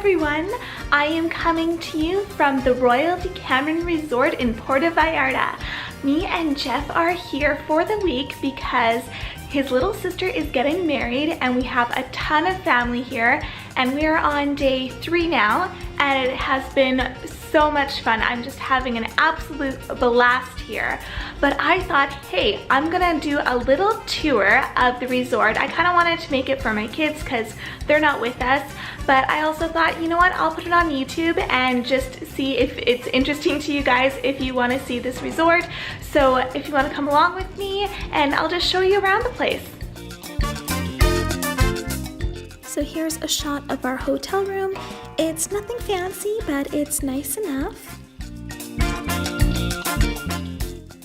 everyone! I am coming to you from the Royal Decameron Resort in Puerto Vallarta. Me and Jeff are here for the week because his little sister is getting married and we have a ton of family here, and we are on day 3 now and it has been so much fun. I'm just having an absolute blast here. But I thought, hey, I'm gonna do a little tour of the resort. I kind of wanted to make it for my kids because they're not with us, but I also thought, you know what, I'll put it on YouTube and just see if it's interesting to you guys if you want to see this resort. So if you want to come along with me, and I'll just show you around the place. So here's a shot of our hotel room. It's nothing fancy, but it's nice enough.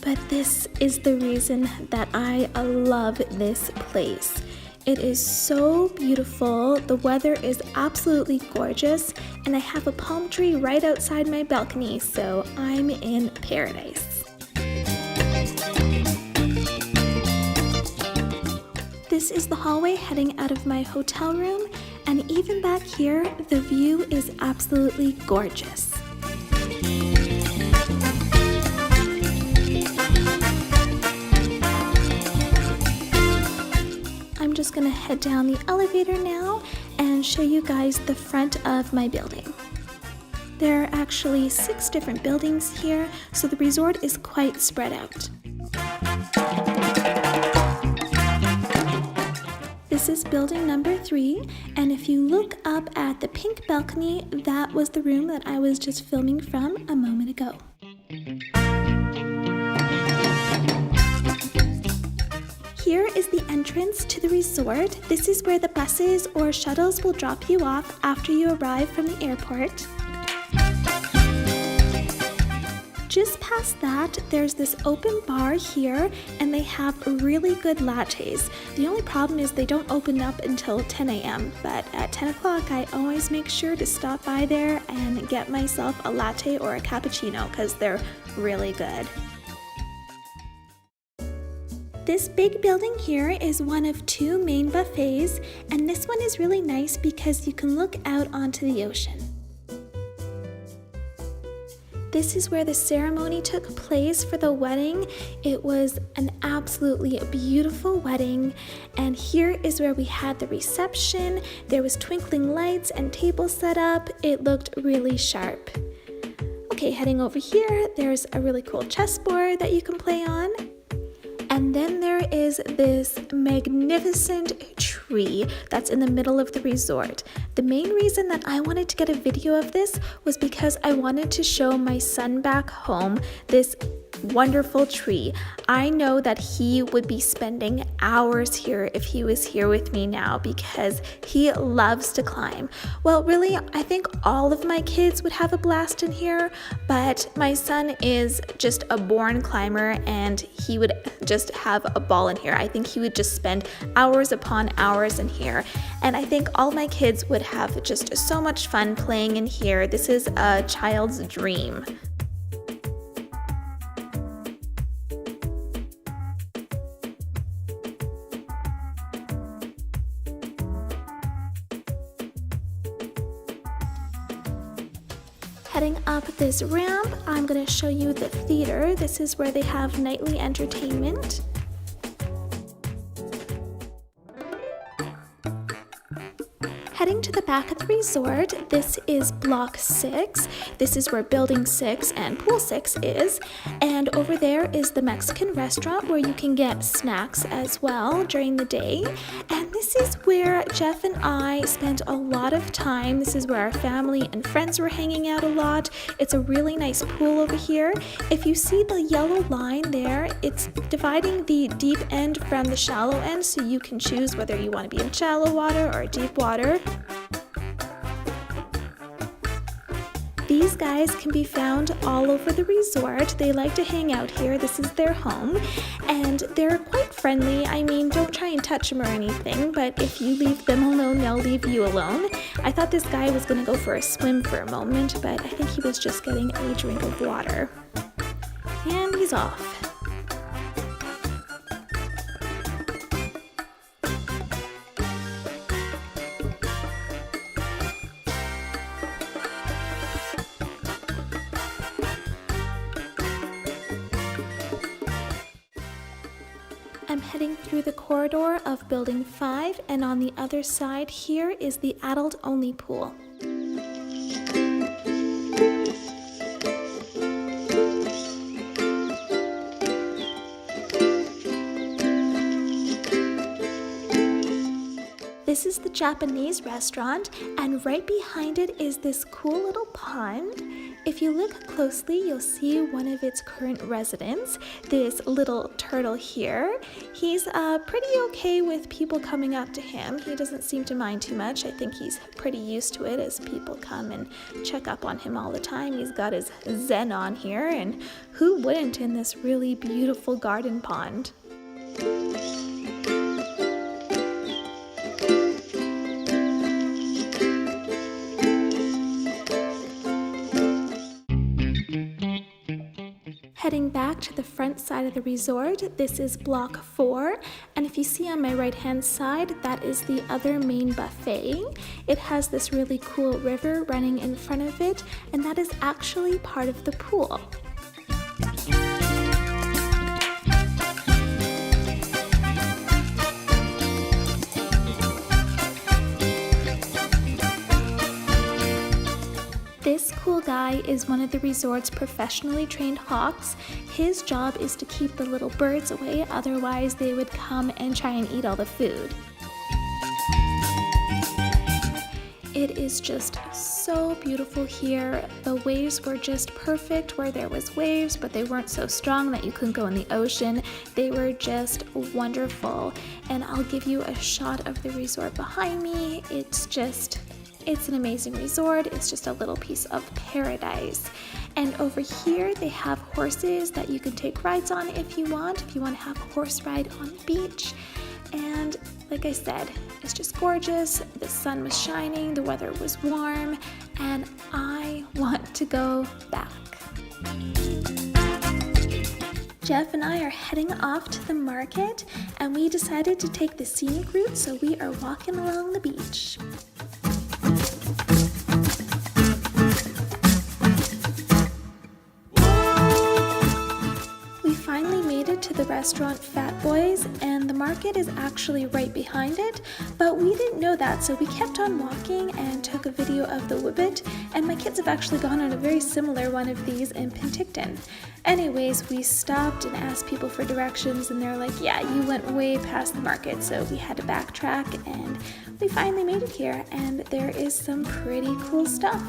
But this is the reason that I love this place. It is so beautiful, the weather is absolutely gorgeous, and I have a palm tree right outside my balcony, so I'm in paradise. This is the hallway heading out of my hotel room, and even back here, the view is absolutely gorgeous. I'm just gonna head down the elevator now and show you guys the front of my building. There are actually 6 different buildings here, so the resort is quite spread out. This is building number 3, and if you look up at the pink balcony, that was the room that I was just filming from a moment ago. Here is the entrance to the resort. This is where the buses or shuttles will drop you off after you arrive from the airport. Just past that, there's this open bar here, and they have really good lattes. The only problem is they don't open up until 10 a.m., but at 10 o'clock I always make sure to stop by there and get myself a latte or a cappuccino because they're really good. This big building here is one of 2 main buffets, and this one is really nice because you can look out onto the ocean. This is where the ceremony took place for the wedding. It was an absolutely beautiful wedding, and here is where we had the reception. There was twinkling lights and tables set up. It looked really sharp. Okay, heading over here, there's a really cool chessboard that you can play on. And then there is this magnificent tree that's in the middle of the resort. The main reason that I wanted to get a video of this was because I wanted to show my son back home this wonderful tree. I know that he would be spending hours here if he was here with me now because he loves to climb. Well, really, I think all of my kids would have a blast in here, but my son is just a born climber and he would just have a ball in here. I think he would just spend hours upon hours in here, and I think all my kids would have just so much fun playing in here. This is a child's dream. Heading up this ramp, I'm going to show you the theater. This is where they have nightly entertainment. Heading to the back of the resort, this is block 6. This is where building 6 and pool 6 is. And over there is the Mexican restaurant where you can get snacks as well during the day. And this is where Jeff and I spent a lot of time. This is where our family and friends were hanging out a lot. It's a really nice pool over here. If you see the yellow line there, it's dividing the deep end from the shallow end, so you can choose whether you want to be in shallow water or deep water. These guys can be found all over the resort. They like to hang out here. This is their home, and they're quite friendly. I mean, don't try and touch them or anything, but if you leave them alone, they'll leave you alone. I thought this guy was gonna go for a swim for a moment, but I think he was just getting a drink of water. And he's off. I'm heading through the corridor of Building 5, and on the other side here is the adult-only pool. This is the Japanese restaurant, and right behind it is this cool little pond. If you look closely, you'll see one of its current residents, this little turtle here. He's pretty okay with people coming up to him. He doesn't seem to mind too much. I think he's pretty used to it as people come and check up on him all the time. He's got his zen on here, and who wouldn't in this really beautiful garden pond? Heading back to the front side of the resort, this is Block 4, and if you see on my right hand side, that is the other main buffet. It has this really cool river running in front of it, and that is actually part of the pool. This cool guy is one of the resort's professionally trained hawks. His job is to keep the little birds away, otherwise they would come and try and eat all the food. It is just so beautiful here. The waves were just perfect where there was waves, but they weren't so strong that you couldn't go in the ocean. They were just wonderful. And I'll give you a shot of the resort behind me. It's an amazing resort. It's just a little piece of paradise. And over here they have horses that you can take rides on if you want to have a horse ride on the beach. And like I said, it's just gorgeous. The sun was shining, the weather was warm, and I want to go back. Jeff and I are heading off to the market, and we decided to take the scenic route, so we are walking along the beach. To the restaurant Fat Boys, and the market is actually right behind it, but we didn't know that, so we kept on walking and took a video of the Whippet, and my kids have actually gone on a very similar one of these in Penticton. Anyways, we stopped and asked people for directions, and they're like, yeah, you went way past the market, so we had to backtrack, and we finally made it here, and there is some pretty cool stuff.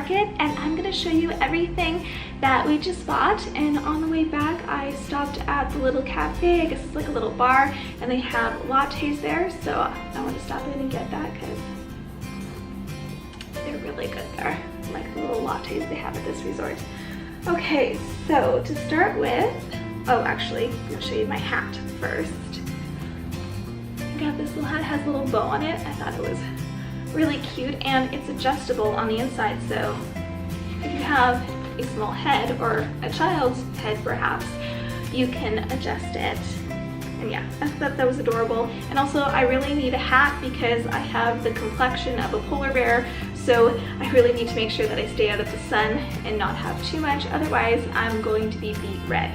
market, and I'm gonna show you everything that we just bought. And on the way back, I stopped at the little cafe. I guess it's like a little bar, and they have lattes there, so I want to stop in and get that because they're really good there. I like the little lattes they have at this resort. Okay, so to start with, oh, actually, I'm gonna show you my hat first. I got this little hat, it has a little bow on it. I thought it was really cute, and it's adjustable on the inside, so if you have a small head or a child's head perhaps, you can adjust it. And yeah, I thought that was adorable. And also I really need a hat because I have the complexion of a polar bear, so I really need to make sure that I stay out of the sun and not have too much, otherwise I'm going to be beet red,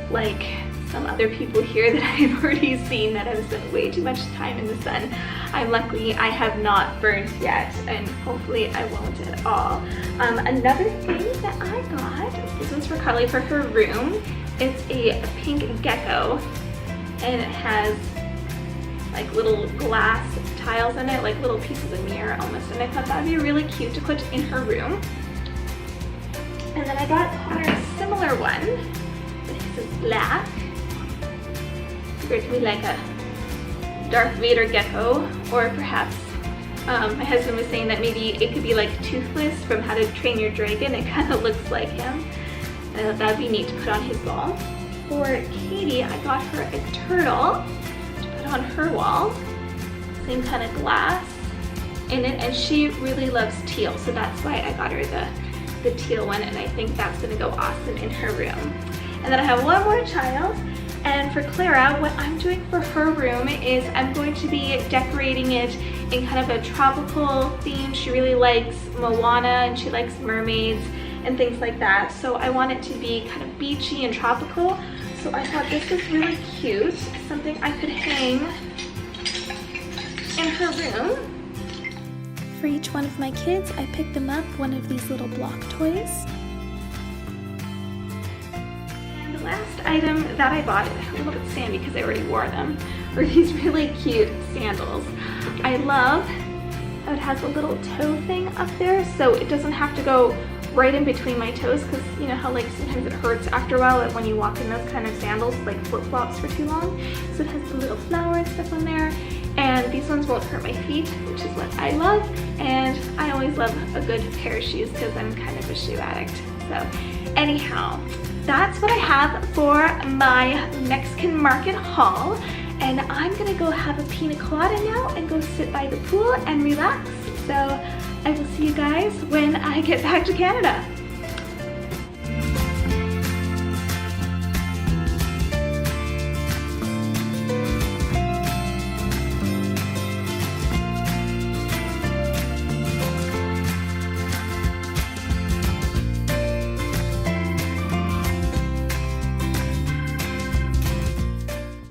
like some other people here that I've already seen that have spent way too much time in the sun. I'm lucky I have not burnt yet, and hopefully I won't at all. Another thing that I got, this one's for Carly for her room. It's a pink gecko, and it has like little glass tiles in it, like little pieces of mirror almost, and I thought that would be really cute to put in her room. And then I got Connor a similar one. This is black. It could be like a Darth Vader gecko, or perhaps my husband was saying that maybe it could be like Toothless from How to Train Your Dragon. It kind of looks like him. I thought that would be neat to put on his wall. For Katie, I got her a turtle to put on her wall. Same kind of glass in it, and she really loves teal, so that's why I got her the teal one, and I think that's gonna go awesome in her room. And then I have one more child. And for Clara, what I'm doing for her room is I'm going to be decorating it in kind of a tropical theme. She really likes Moana and she likes mermaids and things like that. So I want it to be kind of beachy and tropical. So I thought this was really cute, something I could hang in her room. For each one of my kids, I picked them up one of these little block toys. Last item that I bought, a little bit sandy because I already wore them, were these really cute sandals. I love how it has a little toe thing up there, so it doesn't have to go right in between my toes, because you know how like sometimes it hurts after a while when you walk in those kind of sandals, like flip-flops, for too long. So it has the little flower and stuff on there, and these ones won't hurt my feet, which is what I love. And I always love a good pair of shoes because I'm kind of a shoe addict. So anyhow, that's what I have for my Mexican market haul, and I'm gonna go have a pina colada now and go sit by the pool and relax. So I will see you guys when I get back to Canada.